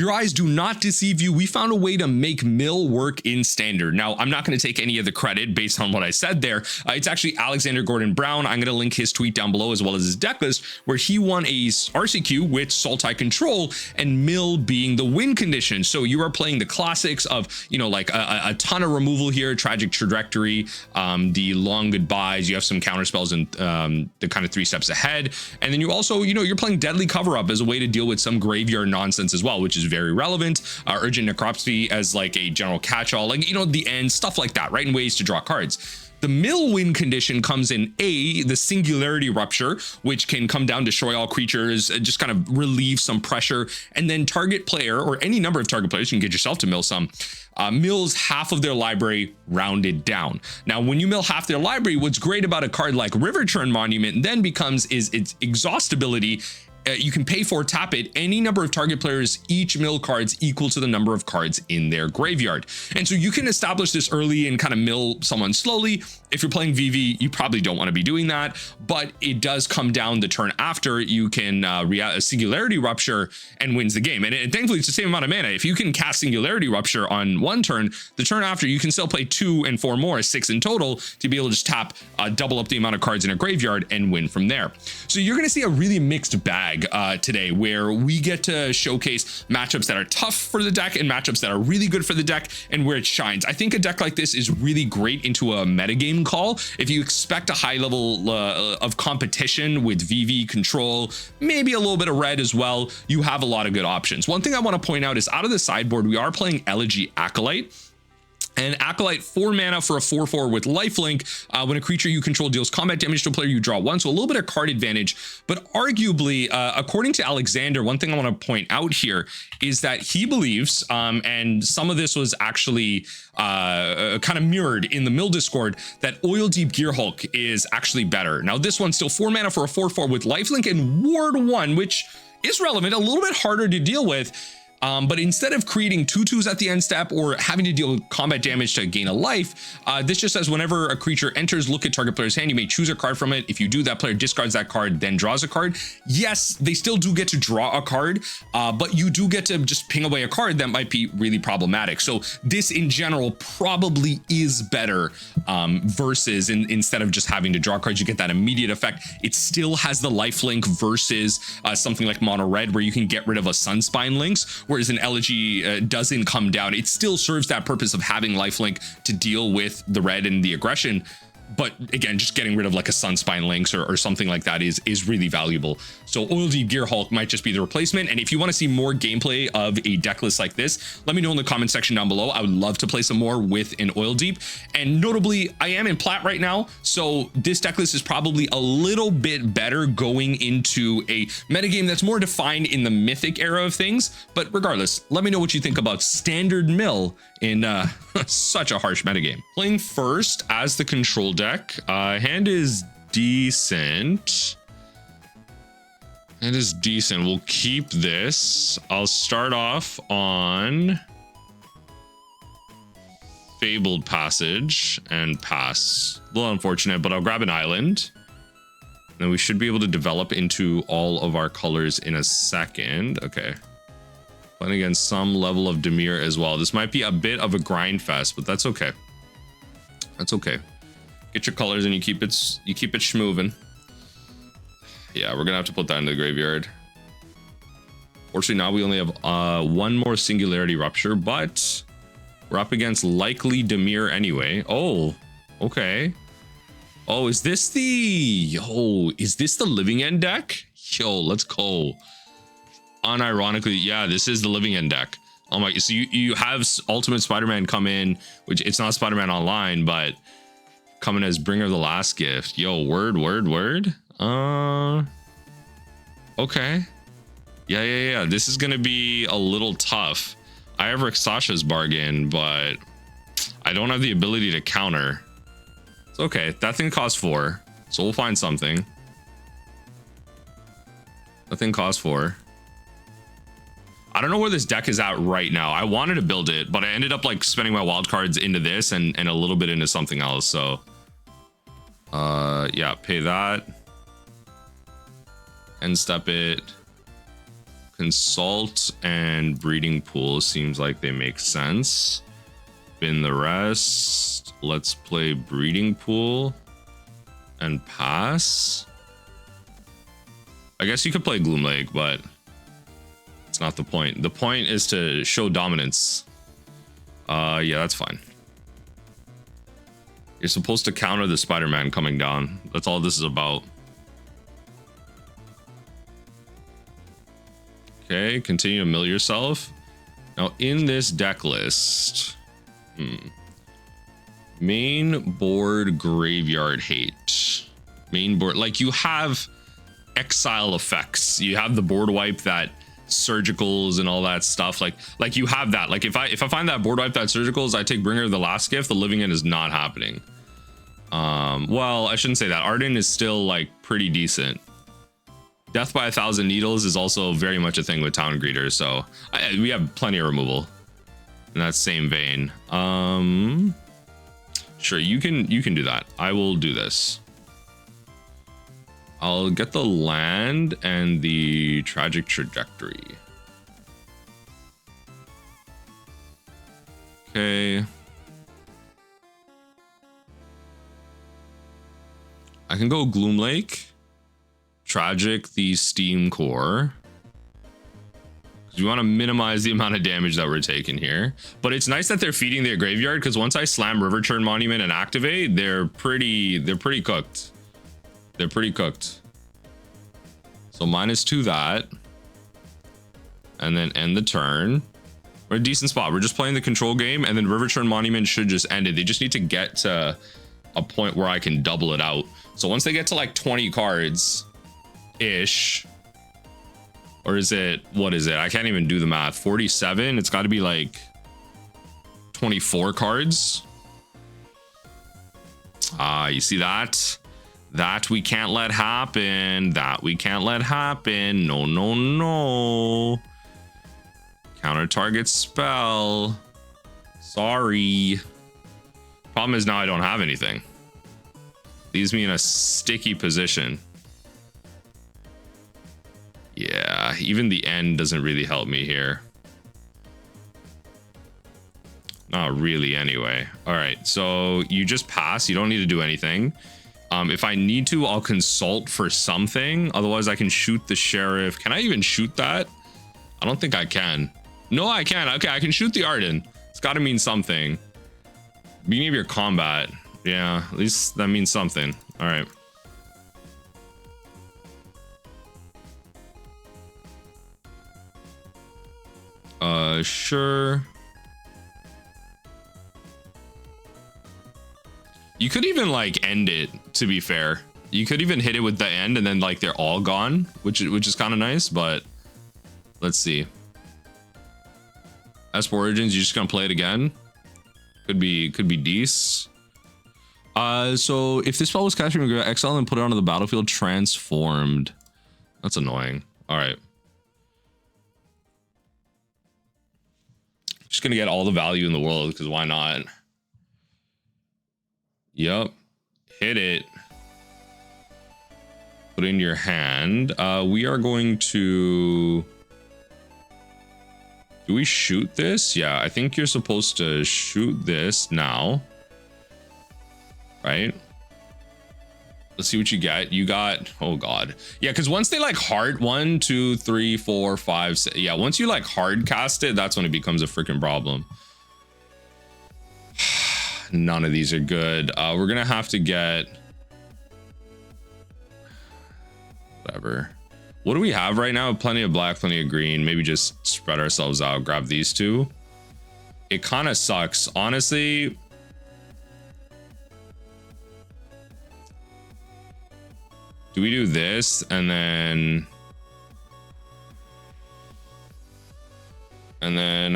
Your eyes do not deceive you. We found a way to make mill work in standard. Now, I'm not going to take any of the credit based on what I said there. It's actually Alexander Gordon Brown. I'm going to link his tweet down below as well as his deck list, where he won a RCQ with Sultai control and mill being the win condition. So you are playing the classics of, you know, like a ton of removal here, Tragic Trajectory, the long goodbyes. You have some counter spells and the kind of 3 steps ahead. And then you also, you know, you're playing Deadly Cover Up as a way to deal with some graveyard nonsense as well, which is very relevant. Urgent Necropsy as like a general catch-all, like, you know, the end, stuff like that, right? And ways to draw cards. The mill win condition comes in the Singularity Rupture, which can come down, destroy all creatures, just kind of relieve some pressure, and then target player, or any number of target players, you can get yourself to mill some, mills half of their library rounded down. Now, when you mill half their library, what's great about a card like Riverchurn Monument then becomes is its exhaustibility. You can pay for, tap it, any number of target players, each mill cards equal to the number of cards in their graveyard. And so you can establish this early and kind of mill someone slowly. If you're playing VV, you probably don't want to be doing that, but it does come down the turn after. You can Singularity Rupture and wins the game. And thankfully, it's the same amount of mana. If you can cast Singularity Rupture on one turn, the turn after, you can still play 2 and 4 more, 6 in total, to be able to just tap, double up the amount of cards in a graveyard and win from there. So you're going to see a really mixed bag today, where we get to showcase matchups that are tough for the deck and matchups that are really good for the deck, and where it shines. I think a deck like this is really great into a metagame call. If you expect a high level of competition with VV control, maybe a little bit of red as well, you have a lot of good options. One thing I want to point out is out of the sideboard, we are playing Elegy Acolyte. And Acolyte, 4 mana for a 4/4 with lifelink. When a creature you control deals combat damage to a player, you draw 1. So a little bit of card advantage. But arguably, according to Alexander, one thing I want to point out here is that he believes, and some of this was actually kind of mirrored in the Mill Discord, that Oildeep Gearhulk is actually better. Now, this one's still 4 mana for a 4/4 with lifelink and Ward 1, which is relevant, a little bit harder to deal with. But instead of creating 2/2s at the end step or having to deal combat damage to gain a life, this just says whenever a creature enters, look at target player's hand, you may choose a card from it. If you do, that player discards that card, then draws a card. Yes, they still do get to draw a card, but you do get to just ping away a card that might be really problematic. So this in general probably is better versus instead of just having to draw cards, you get that immediate effect. It still has the lifelink versus something like mono red, where you can get rid of a Sunspine links, whereas an Elegy doesn't come down. It still serves that purpose of having lifelink to deal with the red and the aggression. But again, just getting rid of like a Sunspine links or something like that is really valuable. So Oildeep Gearhulk might just be the replacement. And if you want to see more gameplay of a deck list like this, let me know in the comment section down below. I would love to play some more with an Oildeep. And notably, I am in plat right now, so this deck list is probably a little bit better going into a metagame that's more defined in the Mythic era of things. But regardless, let me know what you think about standard mill in such a harsh metagame. Playing first as the control deck, hand is decent. Hand is decent. We'll keep this. I'll start off on Fabled Passage and pass. A little unfortunate, but I'll grab an island. Then we should be able to develop into all of our colors in a second. Okay. Playing against some level of Dimir as well. This might be a bit of a grind fest, but that's okay. That's okay. Get your colors and you keep it schmoovin'. Yeah, we're gonna have to put that in the graveyard. Fortunately, now we only have one more Singularity Rupture, but we're up against likely Dimir anyway. Oh, okay. Oh, is this the Living End deck? Yo, let's go. Unironically, yeah, this is the Living End deck. Oh my, so you have Ultimate Spider-Man come in, which it's not Spider-Man Online, but coming as Bringer of the Last Gift. Yo, word. Okay. Yeah. This is gonna be a little tough. I have Rakshas's Bargain, but I don't have the ability to counter. It's okay. That thing costs 4, so we'll find something. That thing costs 4. I don't know where this deck is at right now. I wanted to build it, but I ended up like spending my wild cards into this and a little bit into something else. So yeah, pay that and step it, Consult and Breeding Pool seems like they make sense. Bin the rest. Let's play Breeding Pool and pass. I guess you could play Gloomlake, but it's not the point. The point is to show dominance. Yeah, that's fine. You're supposed to counter the Spider-Man coming down. That's all this is about. Okay, continue to mill yourself. Now in this deck list, main board graveyard hate. Main board, like you have exile effects. You have the board wipe that surgicals and all that stuff. Like you have that. Like if I find that board wipe that surgicals, I take Bringer of the Last Gift. The Living End is not happening. Well, I shouldn't say that. Arden is still like pretty decent. Death by 1,000 Needles is also very much a thing with Town Greeters, so we have plenty of removal in that same vein. Sure, you can do that. I will do this. I'll get the land and the Tragic Trajectory. Okay. I can go Gloomlake. Tragic the Steam Core. We want to minimize the amount of damage that we're taking here. But it's nice that they're feeding their graveyard, because once I slam Riverchurn Monument and activate, they're pretty cooked. They're pretty cooked. So -2 that. And then end the turn. We're in a decent spot. We're just playing the control game, and then Riverchurn Monument should just end it. They just need to get to a point where I can double it out. So once they get to like 20 cards ish, or is it, what is it? I can't even do the math. 47. It's got to be like 24 cards. You see that? That we can't let happen. That we can't let happen. No, no, no. Counter target spell. Sorry. Problem is now I don't have anything. Leaves me in a sticky position. Yeah, even the end doesn't really help me here. Not really anyway. All right, so you just pass. You don't need to do anything. If I need to, I'll consult for something. Otherwise, I can shoot the sheriff. Can I even shoot that? I don't think I can. No, I can. Okay, I can shoot the Arden. It's got to mean something. Beginning of your combat. Yeah, at least that means something. All right. Sure. You could even like end it, to be fair. You could even hit it with the end and then like they're all gone, which is kind of nice, but let's see. As for Origins, you're just gonna play it again. Could be decent. So if this spell was cast from your exile and put it onto the battlefield, transformed. That's annoying. All right. Just gonna get all the value in the world, because why not? Yep. Hit it. Put it in your hand. We are going to... Do we shoot this? Yeah, I think you're supposed to shoot this now. Right? Let's see what you get. You got, oh god. Yeah, because once they like hard 1, 2, 3, 4, 5, 6. Yeah, once you like hard cast it, that's when it becomes a freaking problem. None of these are good. We're gonna have to get whatever. What do we have right now? Plenty of black, plenty of green. Maybe just spread ourselves out, grab these two. It kind of sucks, honestly. Do we do this and then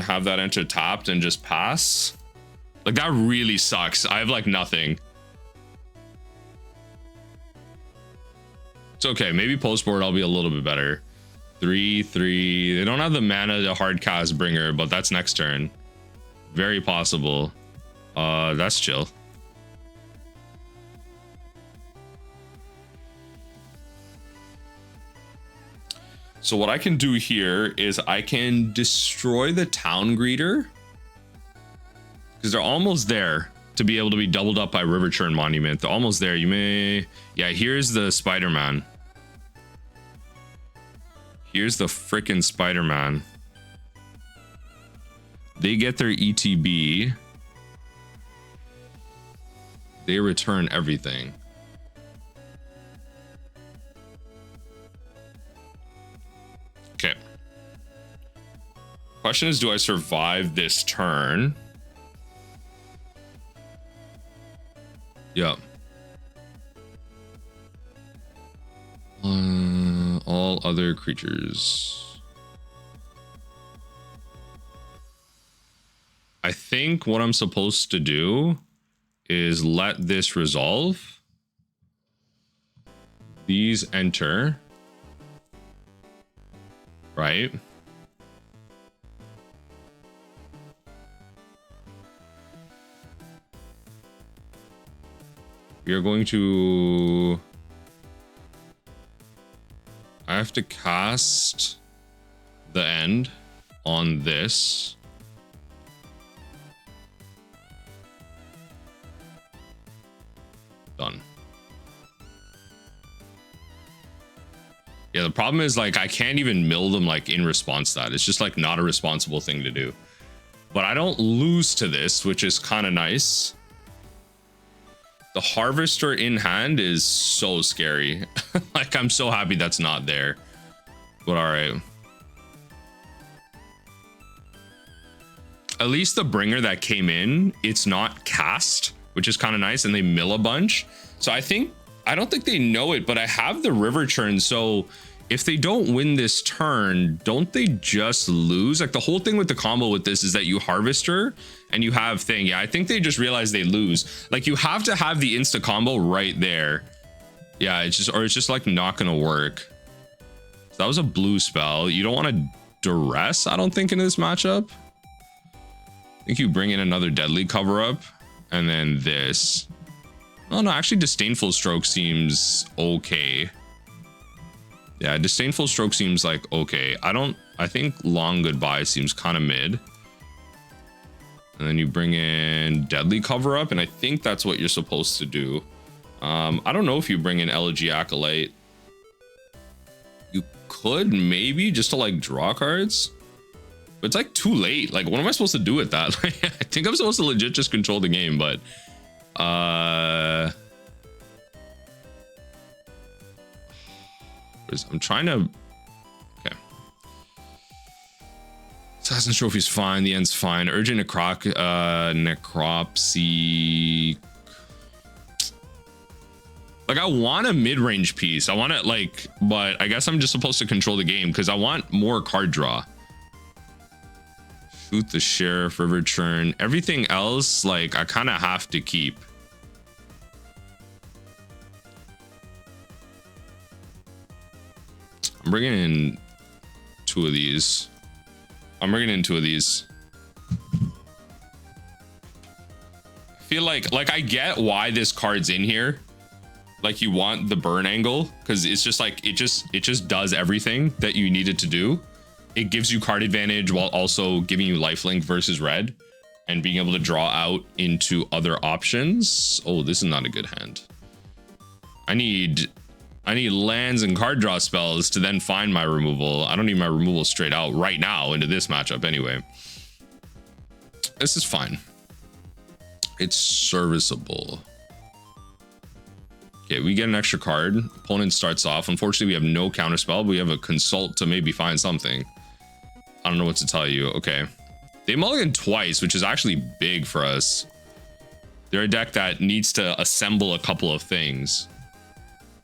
have that enter tapped and just pass? Like that really sucks. I have like nothing. It's okay. Maybe post board I'll be a little bit better. 3/3. They don't have the mana to hard cast Bringer, but that's next turn. Very possible. That's chill. So what I can do here is I can destroy the town greeter, because they're almost there to be able to be doubled up by Riverchurn Monument. They're almost there. You may, yeah, here's the Spider-Man. Here's the frickin' Spider-Man. They get their ETB. They return everything. Okay. Question is, do I survive this turn? Yeah. All other creatures. I think what I'm supposed to do is let this resolve. These enter. Right? We are going to... I have to cast the end on this. Done. Yeah, the problem is, like, I can't even mill them, like, in response to that. It's just, like, not a responsible thing to do. But I don't lose to this, which is kind of nice. The Harvester in hand is so scary. Like, I'm so happy that's not there. But all right. At least the Bringer that came in, it's not cast, which is kind of nice, and they mill a bunch. So I don't think they know it, but I have the Riverchurn. So if they don't win this turn, don't they just lose? Like, the whole thing with the combo with this is that you Harvester and you have thing. Yeah, I think they just realize they lose. Like, you have to have the insta combo right there. Yeah, it's just like not gonna work. So that was a blue spell. You don't want to Duress, I don't think, in this matchup. I think you bring in another deadly cover up and then this. Oh no, actually Disdainful Stroke seems okay. Yeah, Disdainful Stroke seems like okay. I think Long Goodbye seems kind of mid. And then you bring in Deadly Cover Up, and I think that's what you're supposed to do. I don't know if you bring in Elegy Acolyte. You could maybe, just to like draw cards. But it's like too late. Like, what am I supposed to do with that? I think I'm supposed to legit just control the game, but I'm trying to... Okay. Assassin's Trophy's fine. The end's fine. Urgent Necropsy. Like, I want a mid-range piece. I want it, like... But I guess I'm just supposed to control the game because I want more card draw. Shoot the Sheriff, Riverchurn. Everything else, like, I kind of have to keep. I'm bringing in two of these. I feel like I get why this card's in here. Like, you want the burn angle because it's just like it just does everything that you need it to do. It gives you card advantage while also giving you lifelink versus red and being able to draw out into other options. Oh, this is not a good hand. I need lands and card draw spells to then find my removal. I don't need my removal straight out right now into this matchup anyway. This is fine. It's serviceable. Okay, we get an extra card. Opponent starts off. Unfortunately, we have no counterspell, but we have a consult to maybe find something. I don't know what to tell you. Okay. They mulligan twice, which is actually big for us. They're a deck that needs to assemble a couple of things.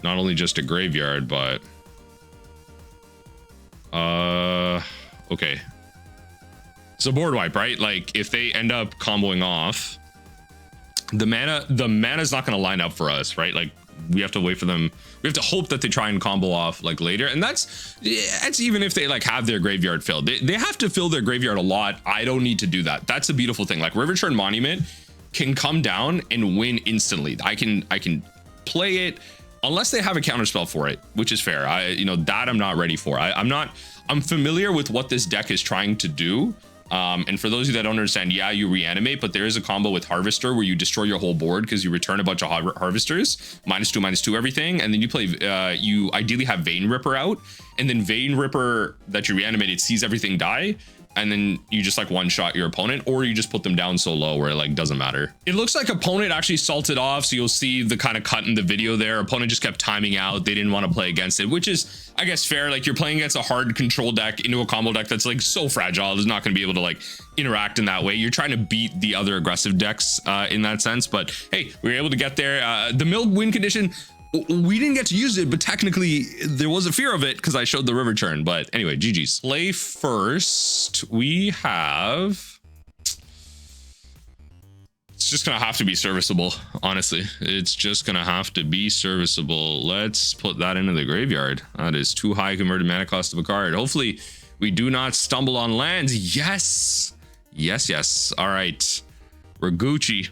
Not only just a graveyard, but... Okay. It's a board wipe, right? Like, if they end up comboing off, the mana's not going to line up for us, right? Like, we have to wait for them. We have to hope that they try and combo off, like, later. And that's even if they, like, have their graveyard filled. They have to fill their graveyard a lot. I don't need to do that. That's a beautiful thing. Like, Riverchurn Monument can come down and win instantly. I can play it, unless they have a counterspell for it, which is fair. You know, that I'm not ready for. I'm familiar with what this deck is trying to do. And for those of you that don't understand, yeah, you reanimate, but there is a combo with Harvester where you destroy your whole board because you return a bunch of Harvesters, -2/-2 everything, and then you play, you ideally have Vein Ripper out, and then Vein Ripper that you reanimated sees everything die, and then you just like one-shot your opponent, or you just put them down so low where it like doesn't matter. It looks like opponent actually salted off, so you'll see the kind of cut in the video there. Opponent just kept timing out. They didn't want to play against it, which is, I guess, fair. Like, you're playing against a hard control deck into a combo deck that's like so fragile. It's not going to be able to like interact in that way. You're trying to beat the other aggressive decks in that sense, but hey, we were able to get there. The milled win condition, we didn't get to use it, but technically there was a fear of it because I showed the Riverchurn. But anyway, GG's. Play first. We have... It's just gonna have to be serviceable, honestly. It's just gonna have to be serviceable. Let's put that into the graveyard. That is too high converted mana cost of a card. Hopefully we do not stumble on lands. Yes. Yes, yes. All right. We're Gucci.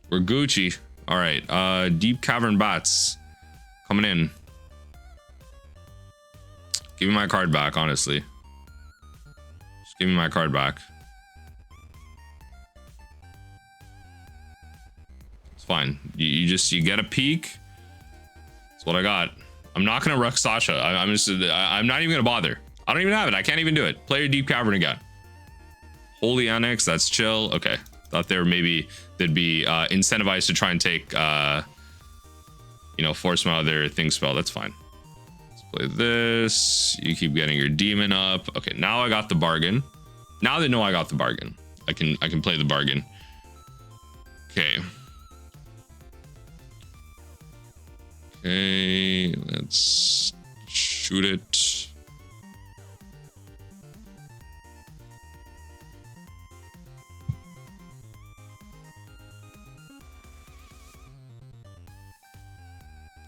We're Gucci. All right, Deep Cavern Bats coming in. Give me my card back, honestly. Just give me my card back. It's fine. You get a peek. That's what I got. I'm not gonna Rakshasa. I'm not even gonna bother. I don't even have it. I can't even do it. Play your Deep Cavern again. Holy Annex, that's chill. Okay. Thought there maybe they'd be incentivized to try and take you know, force them out of their thing spell. That's fine. Let's play this. You keep getting your demon up. Okay, now I got the bargain. Now they know I got the bargain. I can play the bargain. Okay. Okay, let's shoot it.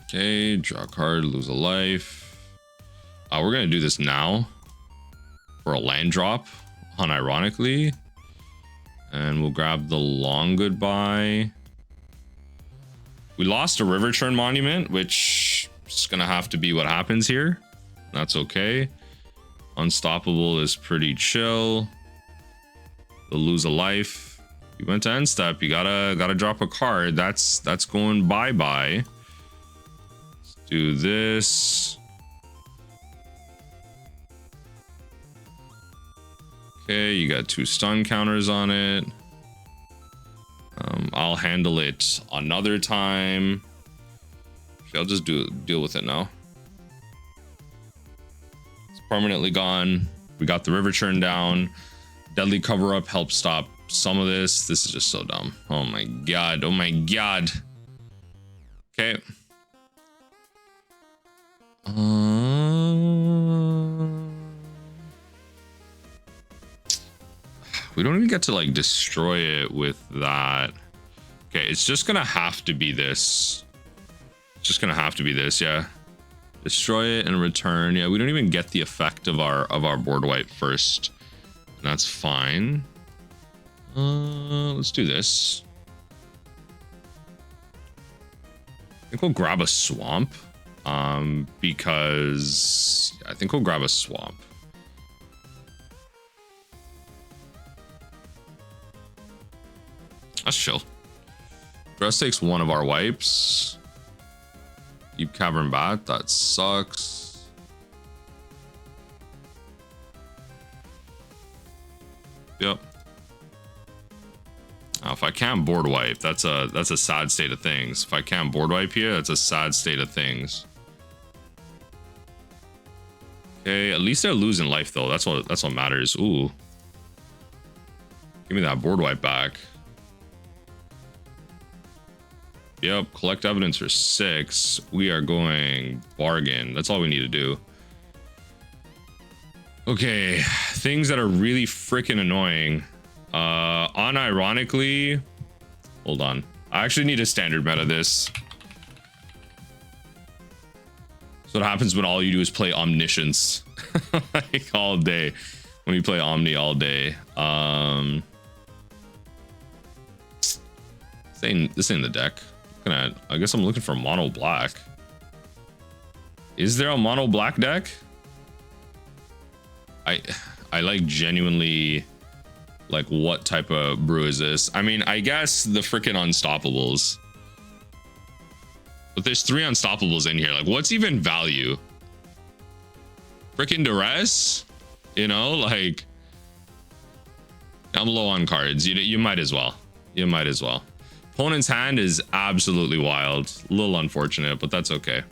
Okay, draw a card, lose a life. We're gonna do this now for a land drop, unironically, and we'll grab the long goodbye. We lost a Riverchurn Monument, which is gonna have to be what happens here. That's okay. Unstoppable is pretty chill. They'll lose a life. You went to end step. You gotta drop a card. That's going bye-bye. Do this. Okay, you got 2 stun counters on it. I'll handle it another time. I'll just deal with it now. It's permanently gone. We got the Riverchurn down. Deadly Cover Up helps stop some of this. This is just so dumb. Oh my god. Oh my god. Okay. We don't even get to like destroy it with that. Okay, it's just gonna have to be this. It's just gonna have to be this, yeah. Destroy it and return. Yeah, we don't even get the effect of our board wipe first. And that's fine. Let's do this. I think we'll grab a swamp. Because I think we'll grab a swamp. That's chill. Duress takes one of our wipes. Deep Cavern Bat, that sucks. Yep. Now, if I can't board wipe, that's a sad state of things. If I can't board wipe here, that's a sad state of things. Okay, at least they're losing life though. That's what matters. Ooh. Give me that board wipe back. Yep, collect evidence for 6. We are going bargain. That's all we need to do. Okay, things that are really freaking annoying. Unironically, hold on. I actually need a standard meta this. So what happens when all you do is play Omniscience like all day, when you play Omni all day. This ain't the deck. I guess I'm looking for mono black. Is there a mono black deck? I like genuinely like what type of brew is this? I mean, I guess the freaking unstoppables. But there's 3 unstoppables in here. Like, what's even value? Freaking Duress? You know, like I'm low on cards. You might as well. You might as well. Opponent's hand is absolutely wild. A little unfortunate, but that's okay.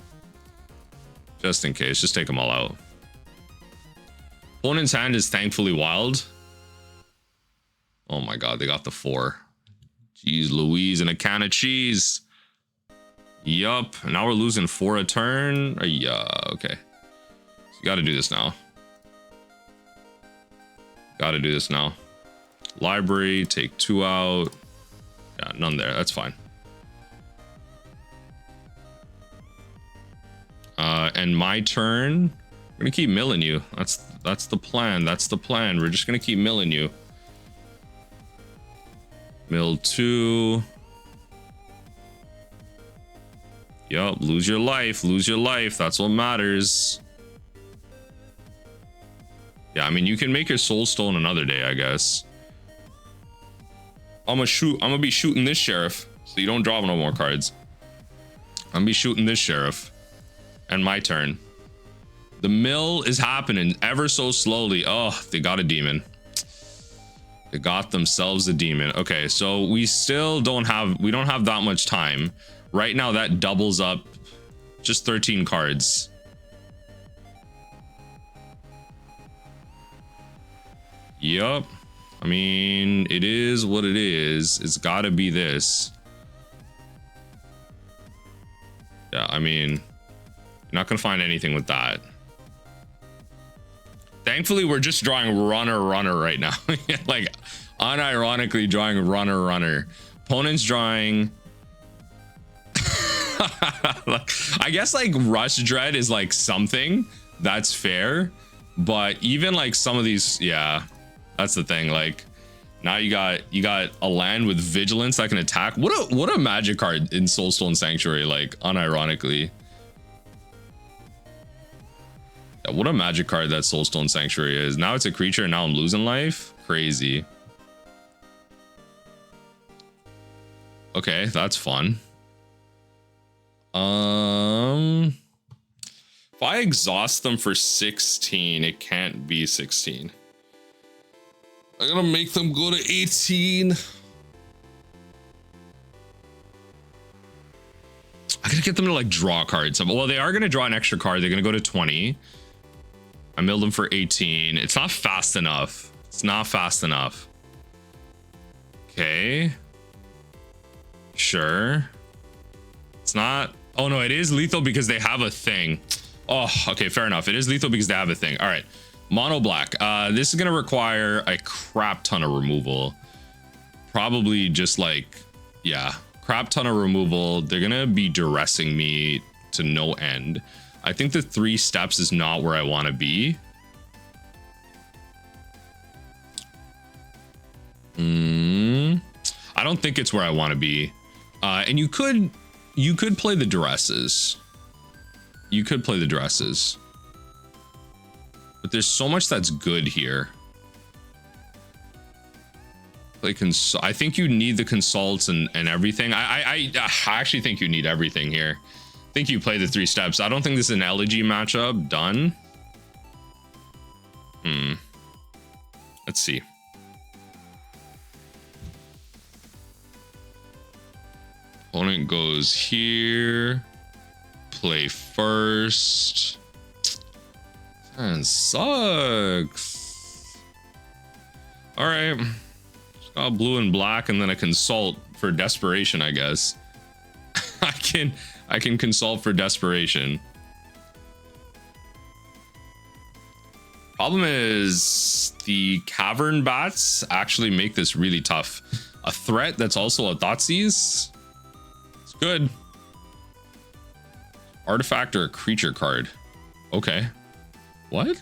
Just in case, just take them all out. Opponent's hand is thankfully wild. Oh my god, they got the 4. Jeez Louise, and a can of cheese. Yup. Now we're losing 4 a turn. Yeah, okay. So you gotta do this now. Gotta do this now. Library, take 2 out. Yeah, none there. That's fine. And my turn. We're gonna keep milling you. That's the plan. That's the plan. We're just gonna keep milling you. Mill 2. Yup, lose your life. Lose your life. That's what matters. Yeah, I mean, you can make your soul stone another day, I guess. I'm gonna be shooting this sheriff, so you don't draw no more cards. I'm gonna be shooting this sheriff. And my turn. The mill is happening ever so slowly. Oh, they got a demon. They got themselves a demon. Okay, so we still don't have that much time. Right now that doubles up just 13 cards. Yup. I mean, it is what it is. It's gotta be this. Yeah, I mean, you're not gonna find anything with that. Thankfully, we're just drawing runner right now. Like, unironically drawing runner. Opponent's drawing. I guess like Rush Dread is like something that's fair, but even like some of these, yeah, that's the thing. Like now you got a land with vigilance that can attack. What a magic card in Soulstone Sanctuary, like unironically. Yeah, what a magic card that Soulstone Sanctuary is. Now it's a creature and now I'm losing life. Crazy. Okay, that's fun. If I exhaust them for 16, it can't be 16. I'm gonna make them go to 18. I gotta get them to like draw cards. Well, they are gonna draw an extra card. They're gonna go to 20. I milled them for 18. It's not fast enough. It's not fast enough. Okay. Sure. It's not. Oh no, it is lethal because they have a thing. Oh, okay, fair enough. It is lethal because they have a thing. All right, mono black. This is gonna require a crap ton of removal. Probably just like, yeah, crap ton of removal. They're gonna be duressing me to no end. I think the 3 steps is not where I want to be. I don't think it's where I want to be. And you could play the duresses. You could play the duresses. But there's so much that's good here. Like, I think you need the consults and everything. I actually think you need everything here. I think you play the 3 steps. I don't think this is an elegy matchup. Done. Let's see. Opponent goes here. Play first. That sucks. All right. Just got blue and black and then a consult for desperation, I guess. I can consult for desperation. Problem is the cavern bats actually make this really tough. A threat that's also a Thoughtseize. It's good. Artifact or a creature card. Okay. What?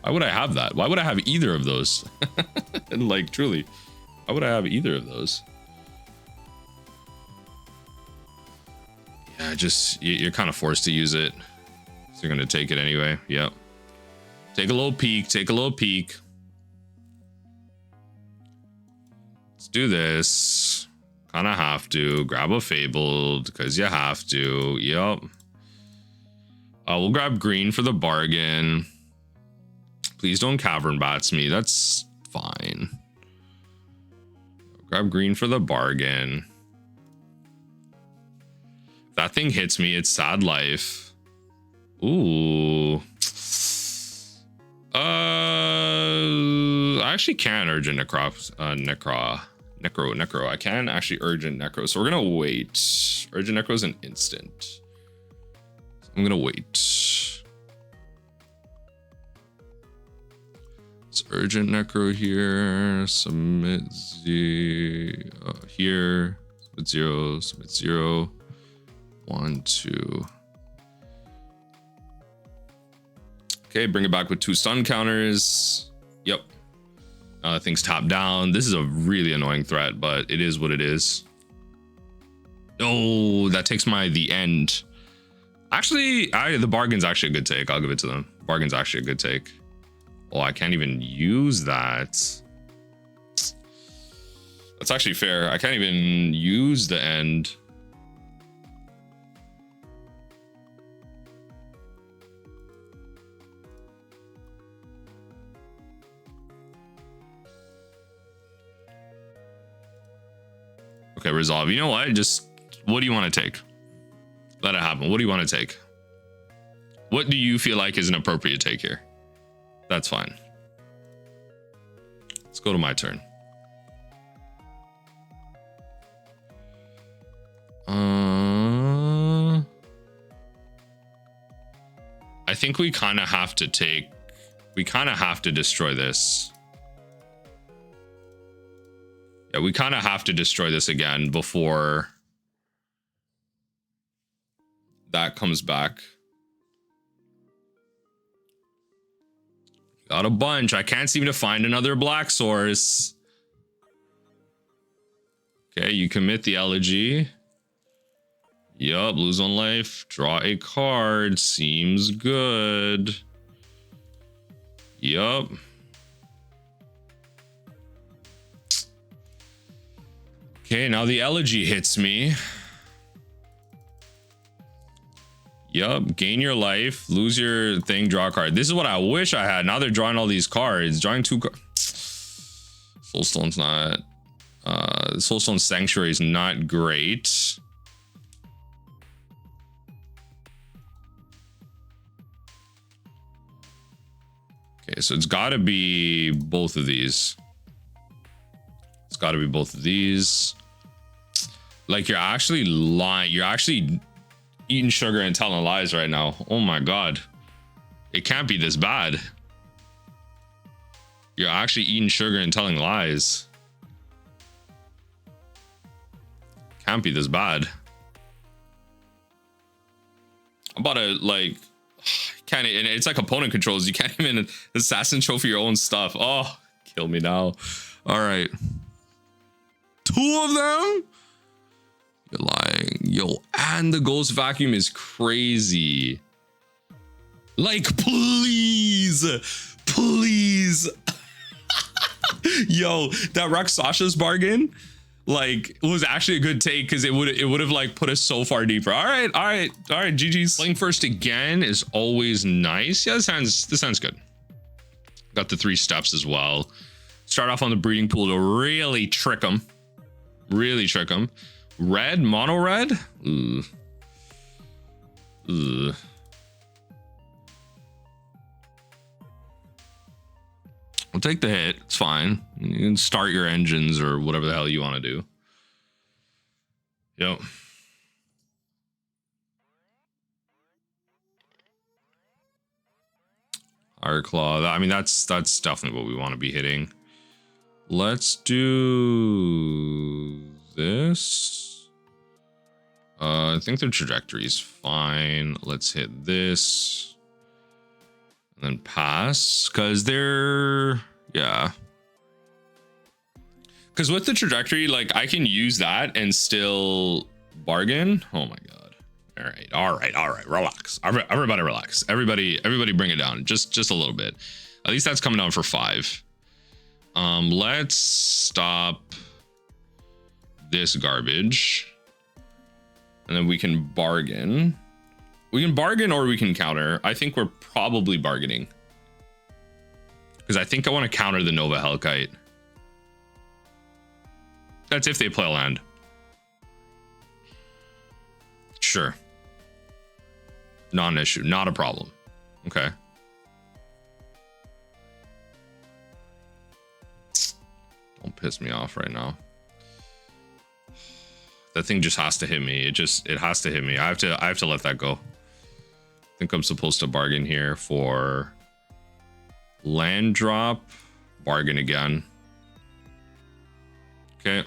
Why would I have that? Why would I have either of those? Like, truly, why would I have either of those? Yeah, just you're kind of forced to use it. So you're gonna take it anyway. Yep. Take a little peek. Take a little peek. Let's do this. Kind of have to grab a Fabled because you have to. Yep. We'll grab green for the bargain. Please don't Cavern Bats me. That's fine. Grab green for the bargain. If that thing hits me, it's sad life. Ooh. I actually can Urgent Necro. I can actually Urgent Necro. So we're gonna wait. Urgent Necro is an instant. So I'm gonna wait. It's Urgent Necro here. Submit Z here. Submit 0. 1, 2. Okay, bring it back with 2 stun counters. Yep. Things top down. This is a really annoying threat, but it is what it is. Oh, that takes the end. Actually, the bargain's actually a good take. I'll give it to them. Bargain's actually a good take. Oh, I can't even use that. That's actually fair. I can't even use the end. Okay, resolve. You know what? What do you want to take? Let it happen. What do you want to take? What do you feel like is an appropriate take here? That's fine. Let's go to my turn. I think we kind of have to destroy this. Yeah, we kind of have to destroy this again before that comes back. Got a bunch. I can't seem to find another black source. Okay, you commit the elegy. Yup, lose 1 life. Draw a card. Seems good. Yup. Okay, now the elegy hits me. Yup, gain your life, lose your thing, draw a card. This is what I wish I had. Now they're drawing all these cards. Drawing 2 cards. Soulstone's not... Soulstone Sanctuary is not great. Okay, so it's got to be both of these. It's got to be both of these. Like, you're actually lying. You're actually eating sugar and telling lies right now. Oh my god. It can't be this bad. You're actually eating sugar and telling lies. Can't be this bad. I'm about to, like... Can't, and it's like opponent controls. You can't even assassin trophy your own stuff. Oh, kill me now. All right. 2 of them? You're lying. Yo, and the ghost vacuum is crazy. Like, please. Please. Yo, that Rakshas's bargain, like, was actually a good take because it would have like put us so far deeper. All right, GG's. Playing first again is always nice. Yeah, this sounds good. Got the 3 steps as well. Start off on the breeding pool to really trick them. Really trick them. Red, mono red. Ugh. Ugh. I'll take the hit. It's fine. You can start your engines or whatever the hell you want to do. Yep. Iron Claw. I mean, that's definitely what we want to be hitting. Let's do this. I think the trajectory is fine. Let's hit this. And then pass. Because they're... Yeah. Because with the trajectory, like, I can use that and still bargain. Oh my god. All right. Relax. Everybody relax. Everybody bring it down. Just a little bit. At least that's coming down for 5. Let's stop this garbage. And then we can bargain. We can bargain or we can counter. I think we're probably bargaining. Because I think I want to counter the Nova Hellkite. That's if they play a land. Sure. Not an issue. Not a problem. Okay. Don't piss me off right now. That thing just has to hit me. It has to hit me. I have to let that go. I think I'm supposed to bargain here for land drop. Bargain again. Okay.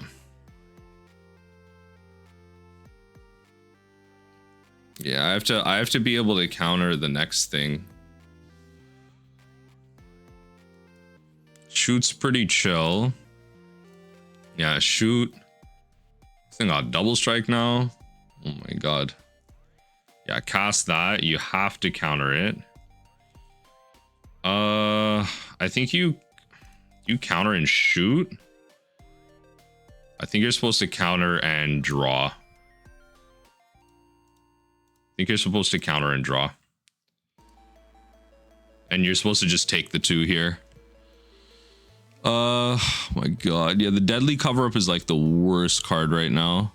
Yeah, I have to be able to counter the next thing. Shoot's pretty chill. Yeah, shoot. This thing got double strike now. Oh my god. Yeah, cast that. You have to counter it. I think you counter and shoot. I think you're supposed to counter and draw. I think you're supposed to counter and draw. And you're supposed to just take the 2 here. My god. Yeah, the Deadly Cover-Up is like the worst card right now.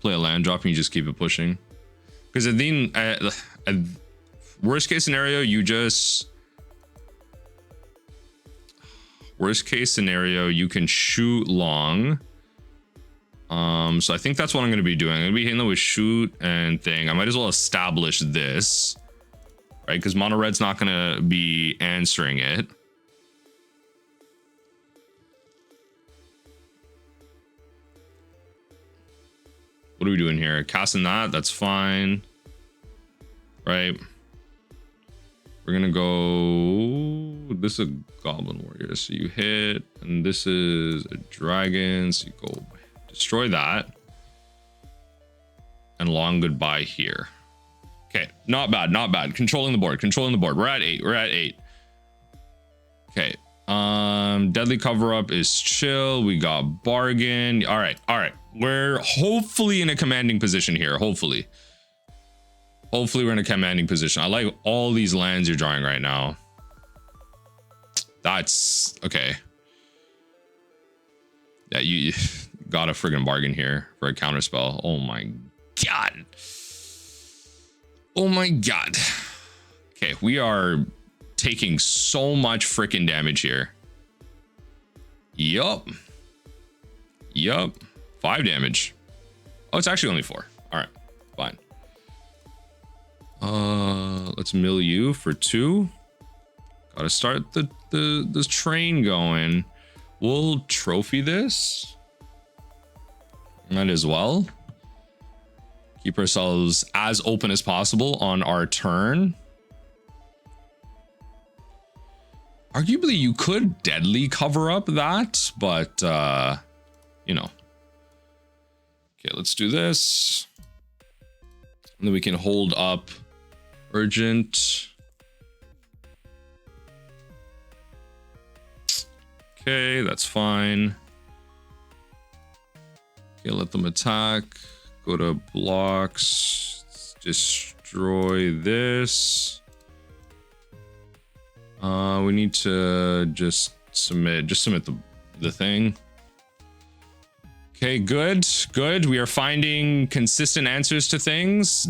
Play a land drop and you just keep it pushing. Because at the worst case scenario, you just... Worst case scenario, you can shoot long. So I think that's what I'm going to be doing. I'm going to be hitting them with shoot and thing. I might as well establish this, right? Because mono red's not going to be answering it. What are we doing here? Casting that, that's fine. Right. We're going to go... This is a Goblin Warrior. So you hit, and this is a dragon. So you go... Destroy that. And long goodbye here. Okay, not bad, not bad. Controlling the board, controlling the board. We're at 8, we're at 8. Okay, Deadly Cover-Up is chill. We got bargain. All right. We're hopefully in a commanding position here, hopefully. Hopefully we're in a commanding position. I like all these lands you're drawing right now. That's, okay. Yeah, you got a friggin' bargain here for a counter spell. Oh my god. Oh my god. Okay, we are taking so much freaking damage here. Yup. 5 damage. Oh, it's actually only 4. All right, fine. Let's mill you for 2. Gotta start the train going. We'll trophy this. Might as well. Keep ourselves as open as possible on our turn. Arguably, you could Deadly Cover-Up that, but, you know. Okay, let's do this. And then we can hold up Urgent. Okay, that's fine. Okay, let them attack. Go to blocks. Destroy this. We need to just submit the thing. Okay, good. We are finding consistent answers to things.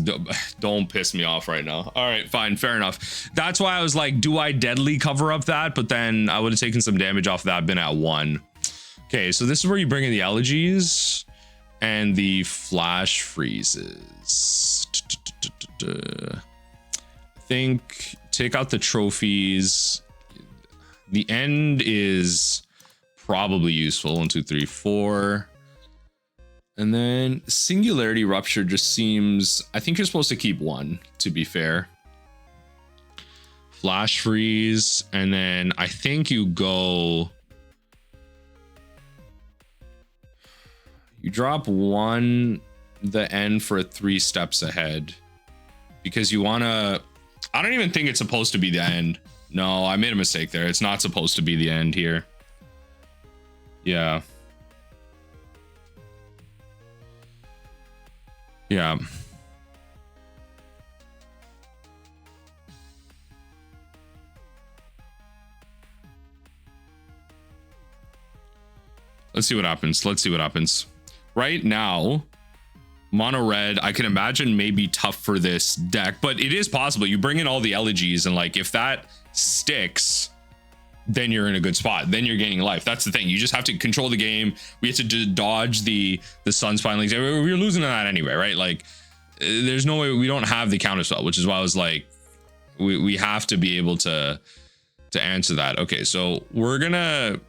Don't piss me off right now. All right, fine, fair enough. That's why I was like, do I Deadly Cover-Up that? But then I would have taken some damage off that, been at 1. Okay, so this is where you bring in the elegies and the flash freezes. I think take out the trophies. The end is probably useful. 1, 2, 3, 4. And then Singularity Rupture just seems... I think you're supposed to keep 1, to be fair. Flashfreeze. And then I think you go... You drop 1, the end for 3 steps ahead. because you want to, I don't even think it's supposed to be the end. No, I made a mistake there. It's not supposed to be the end here. Yeah. Yeah. Let's see what happens. Let's see what happens. Right now, mono red, I can imagine may be tough for this deck, but it is possible. You bring in all the elegies, and like if that sticks, then you're in a good spot. Then you're gaining life. That's the thing. You just have to control the game. We have to dodge the Sunspine Links. We're losing on that anyway, right? Like there's no way. We don't have the counter spell, which is why I was like, we have to be able to answer that. Okay, so we're gonna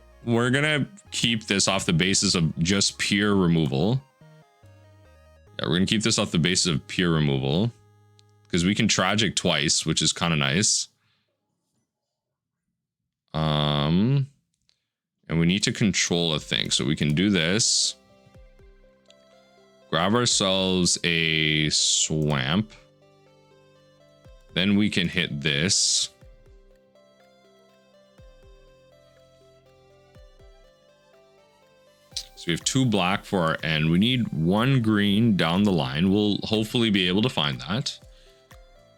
keep this off the basis of just pure removal. Yeah, we're gonna keep this off the basis of pure removal because we can tragic twice, which is kind of nice. And we need to control a thing, so we can do this. Grab ourselves a swamp. Then we can hit this. So we have 2 black for our end. We need 1 green down the line. We'll hopefully be able to find that.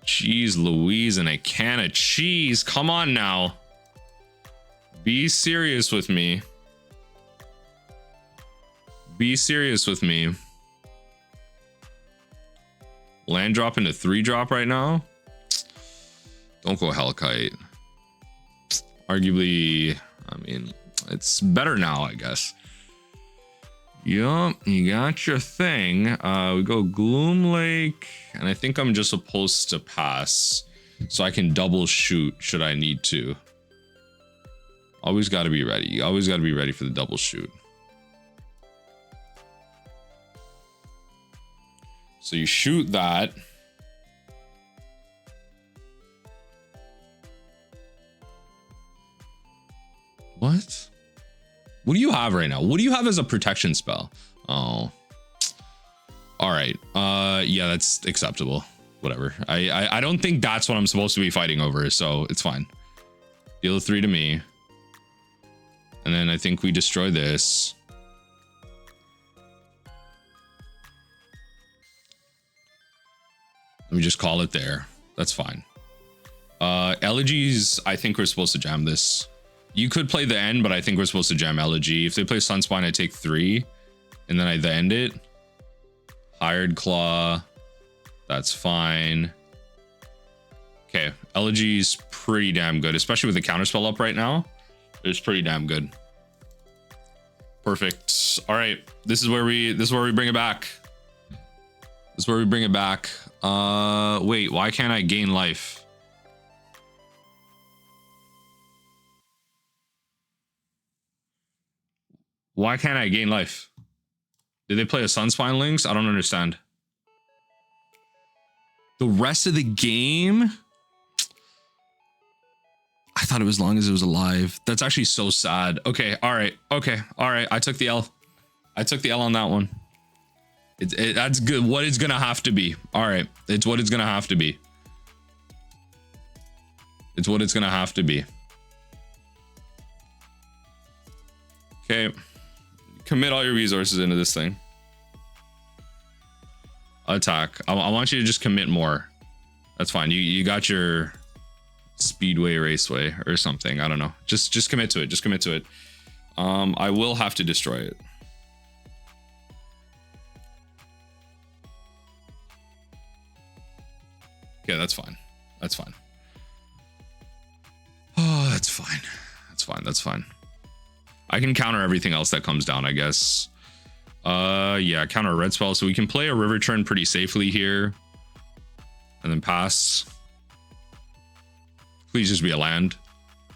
Jeez Louise, and a can of cheese. Come on now. Be serious with me. Be serious with me. Land drop into 3-drop right now. Don't go Hellkite. Arguably, I mean, it's better now, I guess. Yup, you got your thing. We go Gloomlake, and I think I'm just supposed to pass so I can double shoot should I need to. Always got to be ready. You always got to be ready for the double shoot. So you shoot that. What? What do you have right now? What do you have as a protection spell? Oh. All right. Yeah, that's acceptable. Whatever. I don't think that's what I'm supposed to be fighting over, so it's fine. Deal 3 to me. And then I think we destroy this. Let me just call it there. That's fine. Elegies, I think we're supposed to jam this. You could play the end, but I think we're supposed to jam Elegy. If they play Sunspine, I take 3. And then I the end it. Hired Claw. That's fine. Okay. Elegy's pretty damn good, especially with the counterspell up right now. It's pretty damn good. Perfect. All right. This is where we bring it back. This is where we bring it back. Wait, why can't I gain life? Why can't I gain life? Did they play a Sunspine Lynx? I don't understand. The rest of the game? I thought it was as long as it was alive. That's actually so sad. Okay, all right. Okay, all right. I took the L. I took the L on that one. That's good. What it's gonna have to be. All right, it's what it's gonna have to be. It's what it's gonna have to be. Okay. Commit all your resources into this thing. Attack. I want you to just commit more. That's fine. You got your Speedway Raceway or something. I don't know. Just commit to it. Just commit to it. I will have to destroy it. Okay, that's fine. That's fine. Oh, that's fine. That's fine. That's fine. I can counter everything else that comes down, I guess. Yeah, counter a red spell. So we can play a Riverchurn pretty safely here. And then pass. Please just be a land.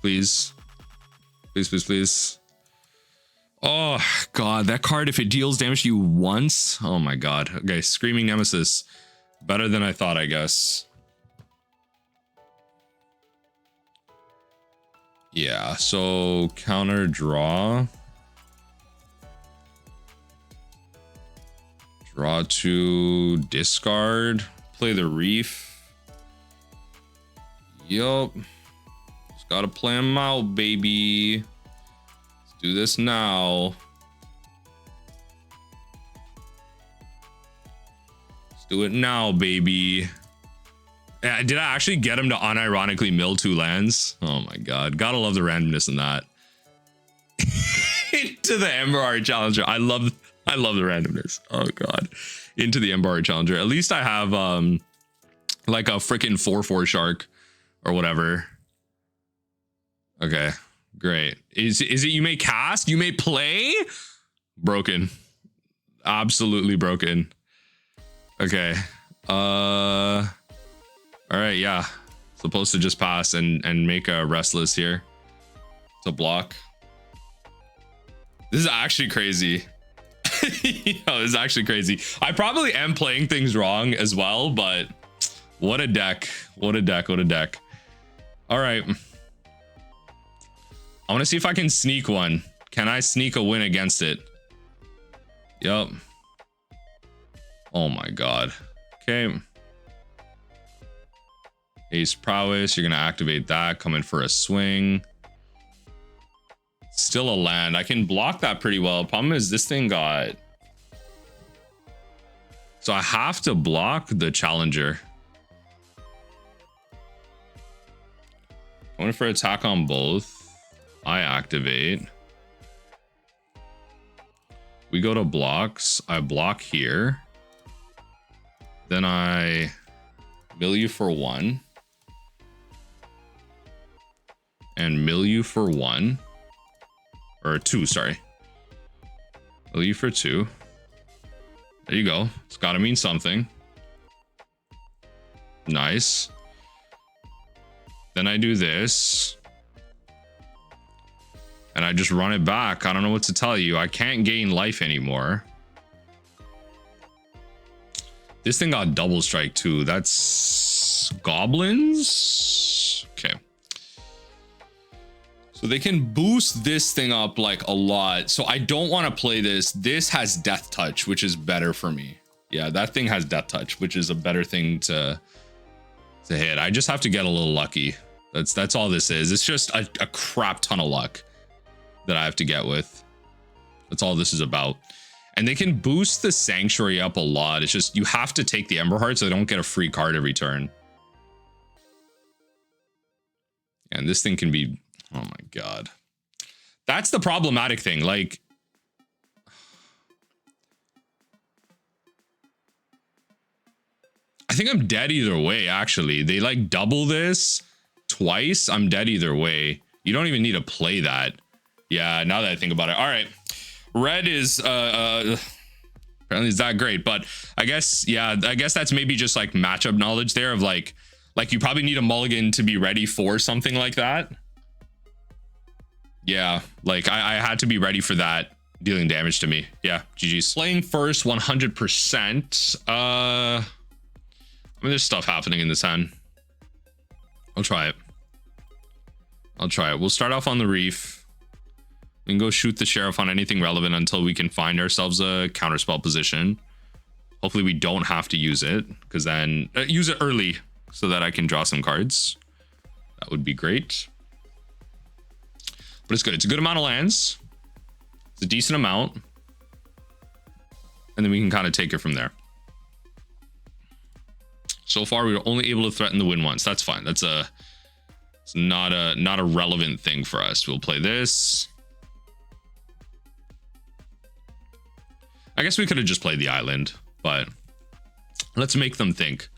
Please. Please, please, please. Oh, God. That card, if it deals damage to you once. Oh, my God. Okay, Screaming Nemesis. Better than I thought, I guess. Yeah, so counter draw. Draw to discard. Play the Reef. Yup. Just gotta play them out, baby. Let's do this now. Let's do it now, baby. Did I actually get him to unironically mill 2 lands? Oh my god. Gotta love the randomness in that. Into the Ember Heart Challenger. I love the randomness. Oh god. Into the Ember Heart Challenger. At least I have like a freaking 4/4 shark or whatever. Okay, great. Is it you may cast? You may play? Broken. Absolutely broken. Okay. All right, yeah. Supposed to just pass and make a Restless here to block. This is actually crazy. Yo, this is actually crazy. I probably am playing things wrong as well, but what a deck. What a deck. What a deck. All right. I want to see if I can sneak one. Can I sneak a win against it? Yup. Oh my god. Okay. Ace Prowess. You're going to activate that. Come in for a swing. Still a land. I can block that pretty well. Problem is this thing got... So I have to block the Challenger. Going for attack on both. I activate. We go to blocks. I block here. Then I mill you for 1. And mill you for 1. Or 2, sorry. Mill you for 2. There you go. It's got to mean something. Nice. Then I do this. And I just run it back. I don't know what to tell you. I can't gain life anymore. This thing got double strike too. That's goblins. Okay. So they can boost this thing up like a lot. So I don't want to play this. This has death touch, which is better for me. Yeah, that thing has death touch, which is a better thing to hit. I just have to get a little lucky. That's all this is. It's just a crap ton of luck that I have to get with. That's all this is about. And they can boost the Sanctuary up a lot. It's just you have to take the Ember Heart so they don't get a free card every turn. And this thing can be... Oh my god. That's the problematic thing. Like... I think I'm dead either way, actually. They like double this twice. I'm dead either way. You don't even need to play that. Yeah, now that I think about it. All right. Red is apparently it's that great, but I guess, yeah, I guess that's maybe just like matchup knowledge there of like you probably need a mulligan to be ready for something like that. Yeah, like I had to be ready for that dealing damage to me. Yeah, GG's. Playing first 100%. I mean, there's stuff happening in this hand. I'll try it. We'll start off on the Reef. We can go shoot the Sheriff on anything relevant until we can find ourselves a counterspell position. Hopefully we don't have to use it, because then use it early so that I can draw some cards. That would be great. But it's good. It's a good amount of lands. It's a decent amount. And then we can kind of take it from there. So far, we were only able to threaten the win once. That's fine. It's not a relevant thing for us. We'll play this. I guess we could have just played the island, but let's make them think.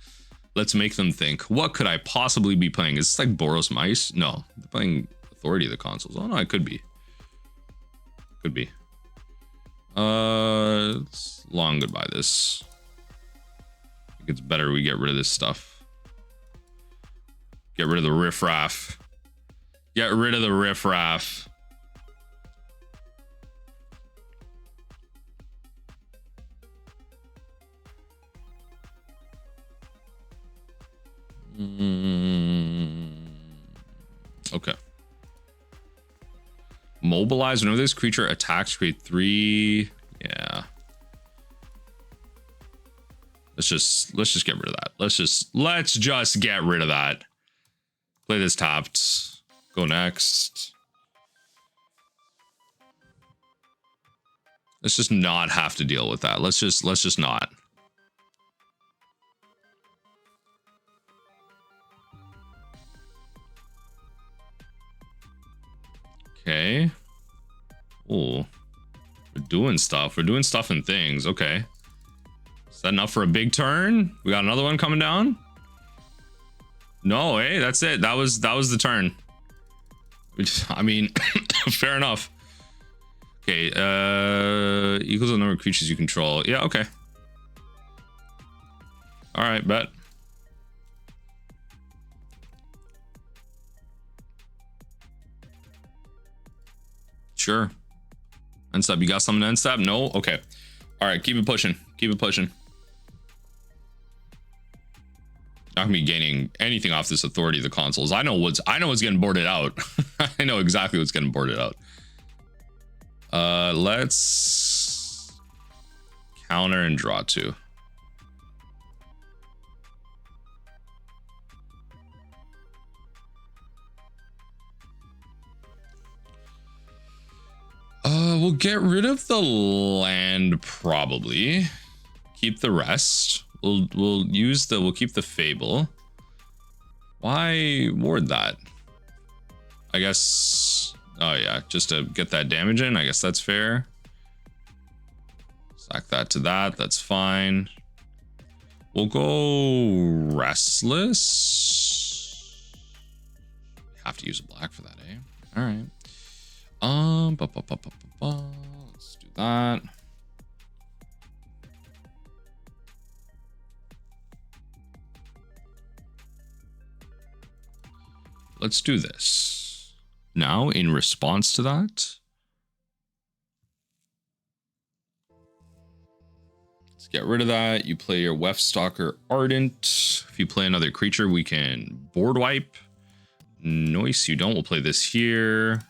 Let's make them think. What could I possibly be playing? Is this like Boros Mice? No, they're playing Authority of the Consoles. Oh no, it could be. Could be. Let's long goodbye this. I think it's better we get rid of this stuff. Get rid of the riffraff. Get rid of the riffraff. Okay. Mobilize. Whenever this creature attacks, create 3. Yeah. Let's just get rid of that. Let's just get rid of that. Play this tapped. Go next. Let's just not have to deal with that. Let's just not. Okay. Oh, we're doing stuff. We're doing stuff and things. Okay. Setting up for a big turn. We got another one coming down. No, hey, that's it. That was the turn. Which, I mean, fair enough. Okay, equals the number of creatures you control. Yeah, okay. All right, bet. Sure. End step. You got something to end step? No? Okay. All right, keep it pushing. Keep it pushing. Not gonna be gaining anything off this authority of the consoles. I know what's getting boarded out. I know exactly what's getting boarded out. Let's counter and draw 2. We'll get rid of the land probably. Keep the rest. We'll keep the Fable. Why ward that? I guess, oh yeah, just to get that damage in. I guess that's fair. Sack that to that. That's fine. We'll go Restless. Have to use a black for that, eh? All right. Let's do that. Let's do this. Now, in response to that, let's get rid of that. You play your Weftstalker Ardent. If you play another creature, we can board wipe. Noise, you don't. We'll play this here.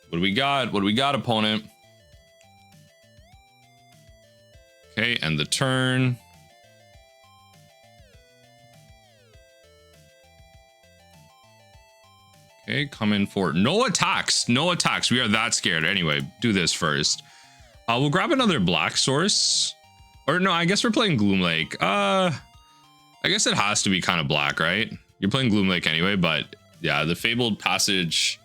What do we got? What do we got, opponent? Okay, end the turn. Okay, come in for no attacks. No attacks. We are that scared. Anyway, do this first. We'll grab another black source. Or no, I guess we're playing Gloomlake. I guess it has to be kind of black, right? You're playing Gloomlake anyway, but yeah, the Fabled Passage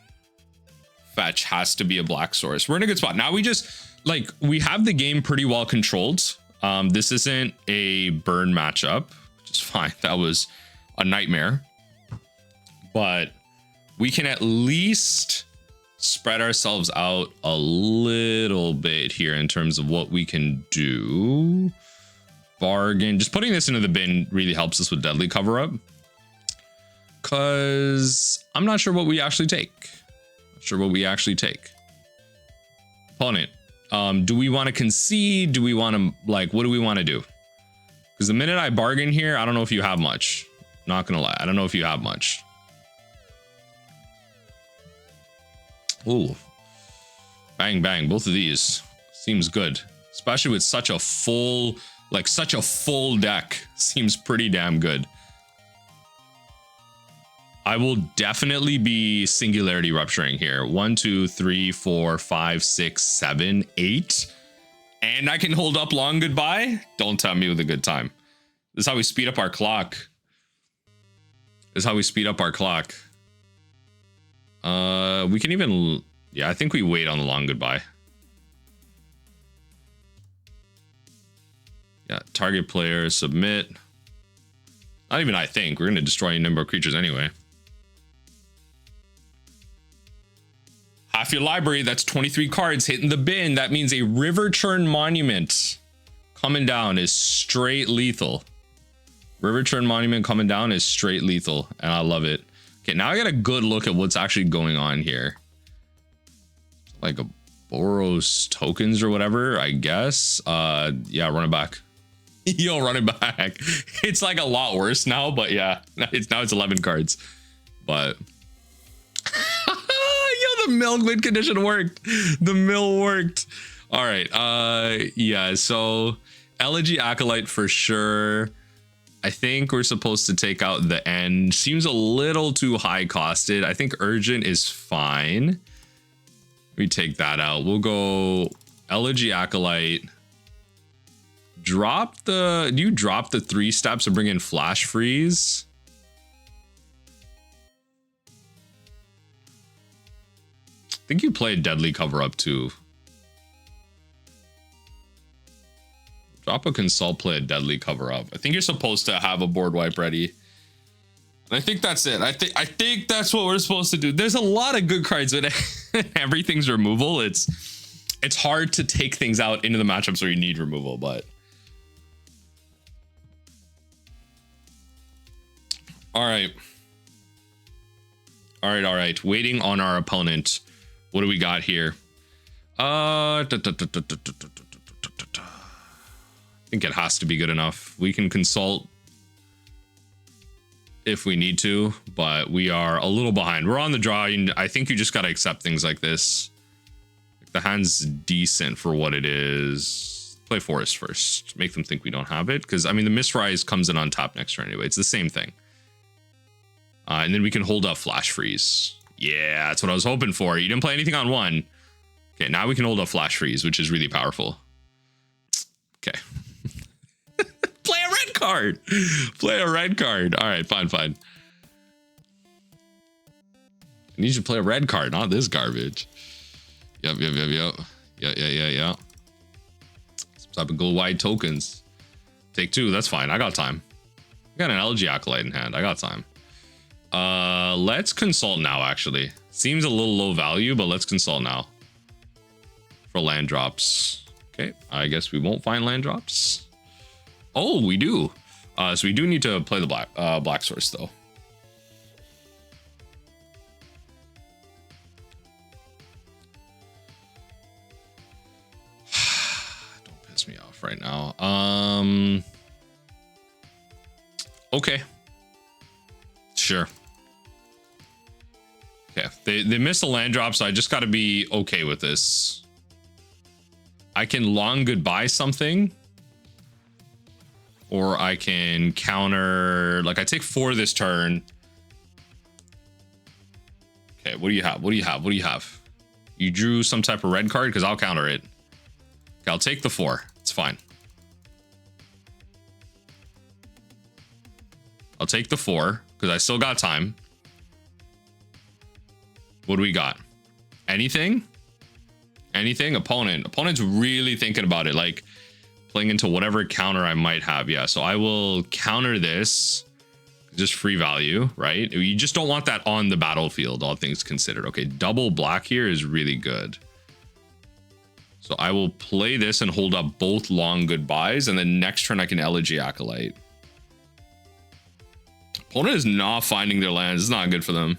fetch has to be a black source. We're in a good spot. Now we just, like, we have the game pretty well controlled. This isn't a burn matchup, which is fine. That was a nightmare. But we can at least spread ourselves out a little bit here in terms of what we can do. Bargain. Just putting this into the bin really helps us with deadly cover up. Because I'm not sure what we actually take. Opponent. Do we want to concede? Do we want to, like, what do we want to do? Because the minute I bargain here, I don't know if you have much. Not gonna lie, I don't know if you have much. Ooh, bang bang, both of these seems good, especially with such a full, like such a full deck. Seems pretty damn good. I will definitely be Singularity Rupturing here. 1, 2, 3, 4, 5, 6, 7, 8. And I can hold up long goodbye. Don't tell me with a good time. This is how we speed up our clock. We can even, yeah, I think we wait on the long goodbye. Yeah, target player, submit. Not even I think. We're going to destroy a number of creatures anyway. Half your library, that's 23 cards hitting the bin. That means a Riverchurn Monument coming down is straight lethal. Riverchurn Monument coming down is straight lethal, and I love it. Okay, now I got a good look at what's actually going on here. Like a Boros tokens or whatever, I guess. Yeah, run it back. Yo, run it back. It's like a lot worse now, but yeah, it's 11 cards. But yo, the mill win condition worked. The mill worked. All right. Yeah, so Elegy Acolyte for sure. I think we're supposed to take out the end. Seems a little too high costed. I think Urgent is fine. We take that out. We'll go Elegy Acolyte. Drop the... Do you drop the 3 steps and bring in Flashfreeze? I think you play Deadly Cover Up too. Drop a Consult, play a Deadly Cover Up. I think you're supposed to have a board wipe ready. And I think that's it. I think that's what we're supposed to do. There's a lot of good cards, but everything's removal. It's hard to take things out into the matchups where you need removal, but... All right. Waiting on our opponent. What do we got here? I think it has to be good enough. We can consult if we need to, but we are a little behind. We're on the draw. I think you just got to accept things like this. The hand's decent for what it is. Play Forest first. Make them think we don't have it. Because, I mean, the Mistrise comes in on top next turn anyway. It's the same thing. And then we can hold up Flashfreeze. Yeah, that's what I was hoping for. You didn't play anything on 1. Okay, now we can hold up Flashfreeze, which is really powerful. Okay. Play a red card. Play a red card. All right, fine. I need you to play a red card, not this garbage. Yep. Yeah. Some type of go wide tokens. Take 2. That's fine. I got time. I got an Elegy Acolyte in hand. I got time. Let's consult now, actually. Seems a little low value, but let's consult now. For land drops. Okay, I guess we won't find land drops. Oh, we do. So we do need to play the black source, though. Don't piss me off right now. Okay. Sure. Okay, they missed a land drop, so I just got to be okay with this. I can long goodbye something, or I can counter. Like I take 4 this turn. Okay, what do you have? You drew some type of red card because I'll counter it. Okay, I'll take the 4. It's fine. I'll take the 4 because I still got time. What do we got? Anything? Opponent's really thinking about it, like playing into whatever counter I might have. Yeah, so I will counter this, just free value, right? You just don't want that on the battlefield, all things considered. Okay, double black here is really good. So I will play this and hold up both long goodbyes, and then next turn I can Elegy Acolyte. Opponent is not finding their lands. It's not good for them.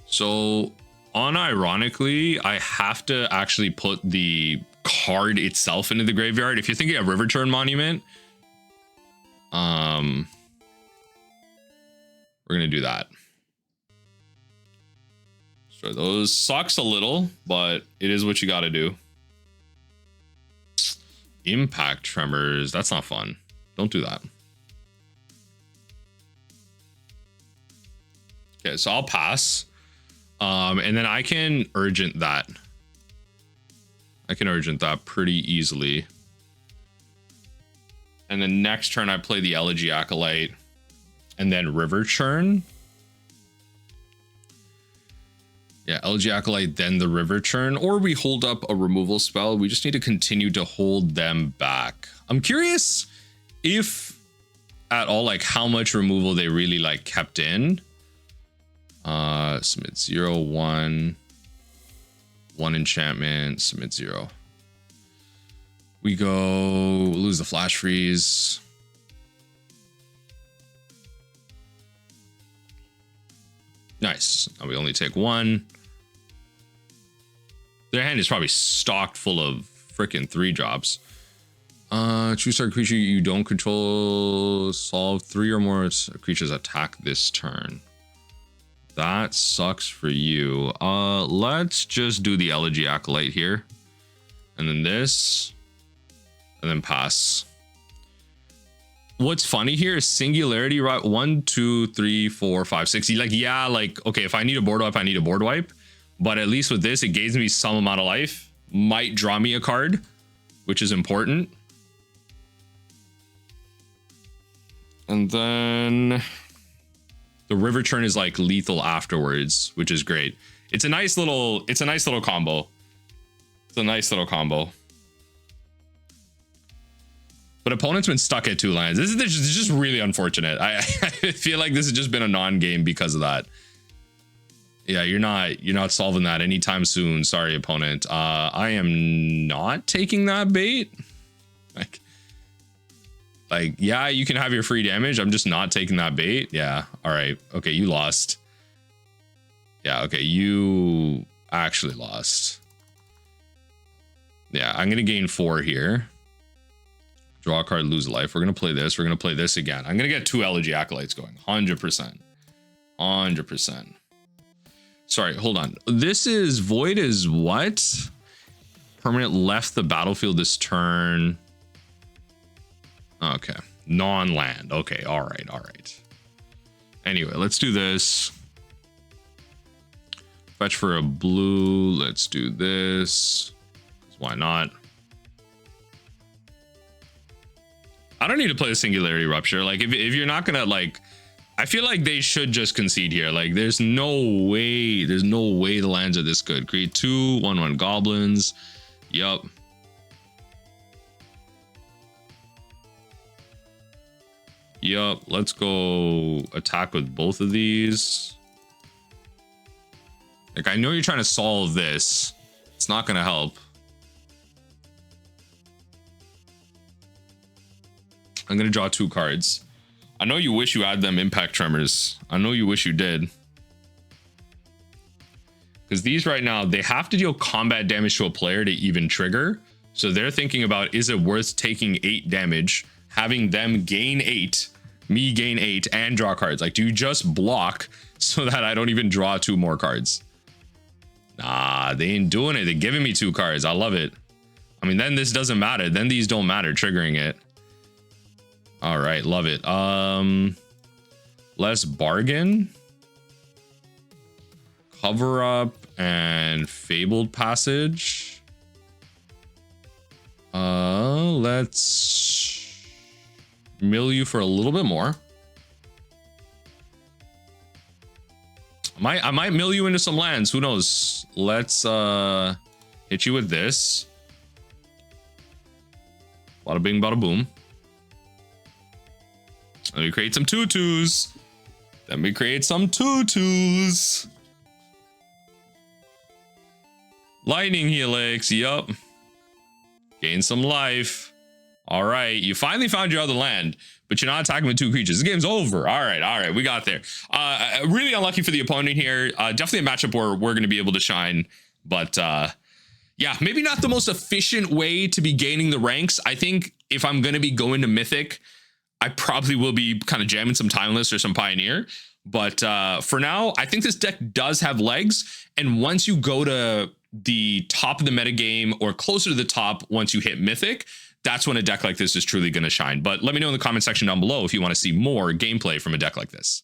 So, unironically, I have to actually put the card itself into the graveyard. If you're thinking of Riverchurn Monument, we're gonna do that. So those sucks a little, but it is what you got to do. Impact Tremors, that's not fun. Don't do that. Okay, so I'll pass. And then I can urgent that. I can urgent that pretty easily. And then next turn I play the Elegy Acolyte and then Riverchurn. Yeah, Elegy Acolyte, then the Riverchurn, or we hold up a removal spell. We just need to continue to hold them back. I'm curious if at all, like how much removal they really like kept in. Submit 0, 1 enchantment, submit 0. We go lose the Flashfreeze. Nice. Now we only take 1. Their hand is probably stocked full of freaking 3 drops. Choose target creature you don't control. Solve 3 or more creatures attack this turn. That sucks for you. Let's just do the Elegy Acolyte here. And then this. And then pass. What's funny here is Singularity, right? 1, 2, 3, 4, 5, 6. Like, yeah, like, okay, if I need a board wipe, I need a board wipe. But at least with this, it gains me some amount of life. Might draw me a card, which is important. And then the Riverchurn is like lethal afterwards, which is great. It's a nice little combo. It's a nice little combo. But opponent's been stuck at 2 lands. This is just really unfortunate. I feel like this has just been a non-game because of that. Yeah, you're not solving that anytime soon. Sorry, opponent. I am not taking that bait. Like, yeah, you can have your free damage. I'm just not taking that bait. Yeah. All right. Okay, you lost. Yeah, okay, you actually lost. Yeah, I'm gonna gain 4 here. Draw a card, lose a life. We're gonna play this. We're gonna play this again. I'm gonna get 2 Elegy Acolytes going. 100%. 100%. Sorry, hold on. This is Void is what? Permanent left the battlefield this turn. Okay. Non-land. Okay, all right, all right. Anyway, let's do this. Fetch for a blue. Let's do this. Why not? I don't need to play a Singularity Rupture. Like, if you're not gonna, like, I feel like they should just concede here. Like, there's no way the lands are this good. Create 2 1/1 goblins. Yup. Yup. Let's go attack with both of these. Like, I know you're trying to solve this. It's not gonna help. I'm gonna draw 2 cards. I know you wish you had them Impact Tremors. I know you wish you did. Because these right now, they have to deal combat damage to a player to even trigger. So they're thinking about, is it worth taking 8 damage, having them gain 8, me gain 8, and draw cards? Like, do you just block so that I don't even draw 2 more cards? Nah, they ain't doing it. They're giving me 2 cards. I love it. I mean, then this doesn't matter. Then these don't matter, triggering it. All right, love it. Less bargain. Cover up and Fabled Passage. Let's mill you for a little bit more. I might mill you into some lands. Who knows? Let's hit you with this. Bada bing, bada boom. Let me create some tutus. Let me create some tutus. Lightning Helix. Yup. Gain some life. All right. You finally found your other land, but you're not attacking with 2 creatures. This game's over. All right. All right. We got there. Really unlucky for the opponent here. Definitely a matchup where we're going to be able to shine. But yeah, maybe not the most efficient way to be gaining the ranks. I think if I'm going to be going to Mythic, I probably will be kind of jamming some Timeless or some Pioneer. But for now, I think this deck does have legs. And once you go to the top of the metagame or closer to the top, once you hit Mythic, that's when a deck like this is truly going to shine. But let me know in the comment section down below if you want to see more gameplay from a deck like this.